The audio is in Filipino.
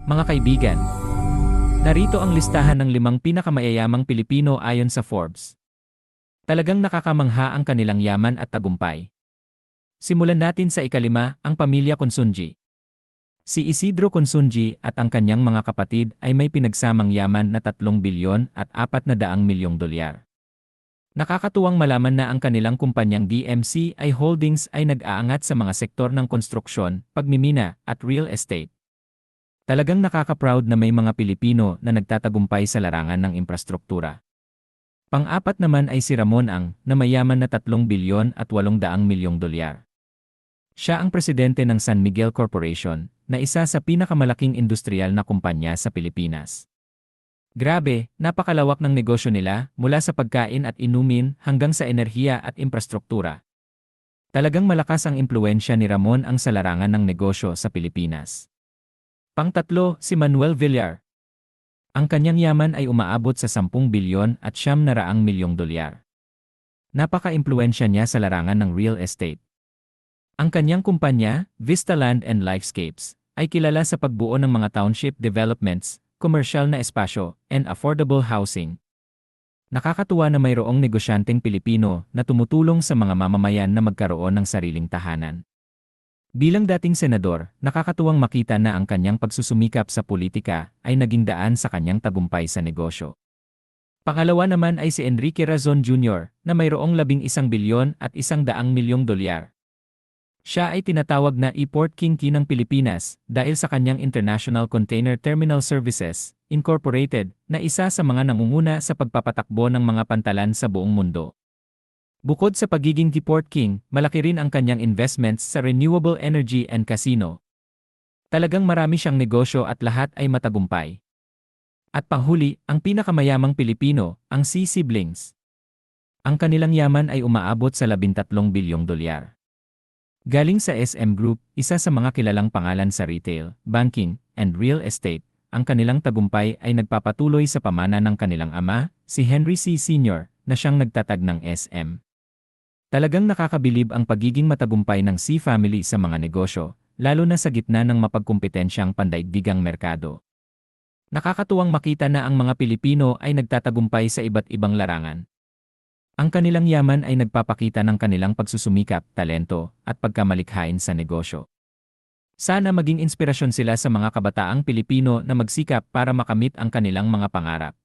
Mga kaibigan, narito ang listahan ng 5 pinakamayayamang Pilipino ayon sa Forbes. Talagang nakakamangha ang kanilang yaman at tagumpay. Simulan natin sa ikalima, ang pamilya Consunji. Si Isidro Consunji at ang kanyang mga kapatid ay may pinagsamang yaman na 3 bilyon at 400 milyong dolyar. Nakakatuwang malaman na ang kanilang kumpanyang DMCI Holdings ay nag-aangat sa mga sektor ng konstruksyon, pagmimina, at real estate. Talagang nakaka-proud na may mga Pilipino na nagtatagumpay sa larangan ng infrastruktura. Pang-apat naman ay si Ramon Ang, na mayaman na 3 bilyon at 800 milyong dolyar. Siya ang presidente ng San Miguel Corporation, na isa sa pinakamalaking industrial na kumpanya sa Pilipinas. Grabe, napakalawak ng negosyo nila, mula sa pagkain at inumin hanggang sa enerhiya at infrastruktura. Talagang malakas ang impluwensya ni Ramon Ang sa larangan ng negosyo sa Pilipinas. Pang-tatlo, si Manuel Villar. Ang kanyang yaman ay umaabot sa 10 bilyon at 900 milyong dolyar. Napaka-impluwensya niya sa larangan ng real estate. Ang kanyang kumpanya, Vista Land and Lifescapes, ay kilala sa pagbuo ng mga township developments, komersyal na espasyo, and affordable housing. Nakakatuwa na mayroong negosyanteng Pilipino na tumutulong sa mga mamamayan na magkaroon ng sariling tahanan. Bilang dating senador, nakakatuwang makita na ang kanyang pagsusumikap sa politika ay naging daan sa kanyang tagumpay sa negosyo. Pangalawa naman ay si Enrique Razon Jr. na mayroong 11 bilyon at 100 milyong dolyar. Siya ay tinatawag na e-Port King ng Pilipinas dahil sa kanyang International Container Terminal Services, Incorporated, na isa sa mga nangunguna sa pagpapatakbo ng mga pantalan sa buong mundo. Bukod sa pagiging e-Port King, malaki rin ang kanyang investments sa renewable energy and casino. Talagang marami siyang negosyo at lahat ay matagumpay. At panghuli, ang pinakamayamang Pilipino, ang C. Siblings. Ang kanilang yaman ay umaabot sa 13 bilyong dolyar. Galing sa SM Group, isa sa mga kilalang pangalan sa retail, banking, and real estate, ang kanilang tagumpay ay nagpapatuloy sa pamana ng kanilang ama, si Henry C. Sr., na siyang nagtatag ng SM. Talagang nakakabilib ang pagiging matagumpay ng C family sa mga negosyo, lalo na sa gitna ng mapagkumpetensyang pandaigdigang merkado. Nakakatuwang makita na ang mga Pilipino ay nagtatagumpay sa iba't ibang larangan. Ang kanilang yaman ay nagpapakita ng kanilang pagsusumikap, talento, at pagkamalikhain sa negosyo. Sana maging inspirasyon sila sa mga kabataang Pilipino na magsikap para makamit ang kanilang mga pangarap.